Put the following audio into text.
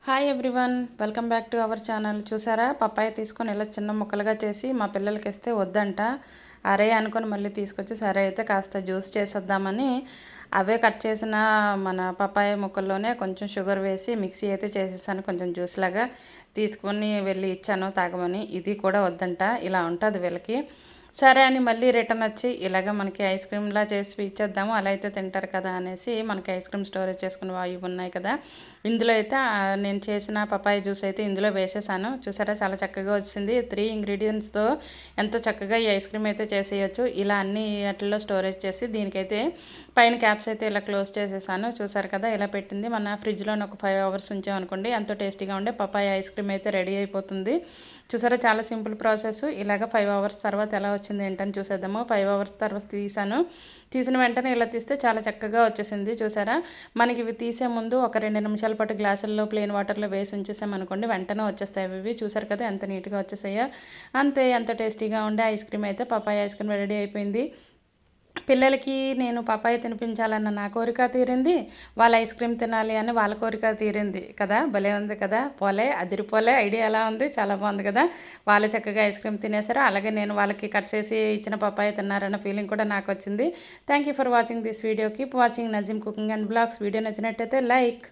Hi everyone, welcome back to our channel. చూసారా, papaya తీసుకొని ఇలా చిన్న ముక్కలుగా చేసి మా పిల్లలకి ఇస్తే వద్దంట. అరే అనుకొని మళ్ళీ తీసుకొచ్చి సరే అయితే కాస్త జ్యూస్ చేసేద్దామని అవే కట్ చేసిన మన పప్పాయ ముక్కల్లోనే కొంచెం షుగర్ వేసి మిక్సీ అయితే చేసేసాను. కొంచెం జ్యూస్ లాగా తీసుకొని వెళ్ళి ఇచ్చాను తాగమని. ఇది కూడా వద్దంట, ఇలా ఉంటుంది వీళ్ళకి. సరే అని మళ్ళీ రిటర్న్ వచ్చి ఇలాగ మనకి ఐస్ క్రీమ్లా చేసి ఇచ్చేద్దాము, అలా అయితే తింటారు కదా అనేసి మనకి ఐస్ క్రీమ్ స్టోరేజ్ చేసుకుని ఇవి ఉన్నాయి కదా, ఇందులో అయితే నేను చేసిన పపాయ జ్యూస్ అయితే ఇందులో వేసేసాను. చూసారా, చాలా చక్కగా వచ్చింది. 3 ఇంగ్రీడియంట్స్తో ఎంతో చక్కగా ఈ ఐస్ క్రీమ్ అయితే చేసేయచ్చు. ఇలా అన్ని వాటిల్లో స్టోరేజ్ చేసి దీనికైతే పైన క్యాప్స్ అయితే ఇలా క్లోజ్ చేసేసాను. చూసారు కదా, ఇలా పెట్టింది. మన ఫ్రిడ్జ్లోనే ఒక 5 అవర్స్ ఉంచామనుకోండి ఎంతో టేస్టీగా ఉండే పపాయ ఐస్ క్రీమ్ అయితే రెడీ అయిపోతుంది. చూసారా, చాలా సింపుల్ ప్రాసెస్. ఇలాగ 5 అవర్స్ తర్వాత ఎలా వచ్చింది ఏంటని చూసేద్దాము. 5 అవర్స్ తర్వాత తీసిన వెంటనే ఇలా తీస్తే చాలా చక్కగా వచ్చేసింది. చూసారా, మనకి ఇవి తీసే ముందు ఒక 2 నిమిషాల పాటు గ్లాసుల్లో ప్లెయిన్ వాటర్లో వేసి ఉంచేసామనుకోండి వెంటనే వచ్చేస్తాయి ఇవి. చూసారు కదా ఎంత నీట్గా వచ్చేసాయో. అంతే, ఎంత టేస్టీగా ఉండే ఐస్ క్రీమ్ అయితే పపాయ ఐస్ క్రీమ్ రెడీ అయిపోయింది. పిల్లలకి నేను పపాయ తినిపించాలన్న నా కోరిక తీరింది, వాళ్ళ ఐస్ క్రీమ్ తినాలి అని వాళ్ళ కోరిక తీరింది కదా. భలే ఉంది కదా, అదిరిపోలే. ఐడియా ఎలా ఉంది? చాలా బాగుంది కదా. వాళ్ళు చక్కగా ఐస్ క్రీమ్ తినేసారు, అలాగే నేను వాళ్ళకి కట్ చేసి ఇచ్చిన పపాయ తిన్నారన్న ఫీలింగ్ కూడా నాకు వచ్చింది. Thank you for watching this video. Keep watching Nazeem cooking and blogs. Video నచ్చినట్టయితే లైక్.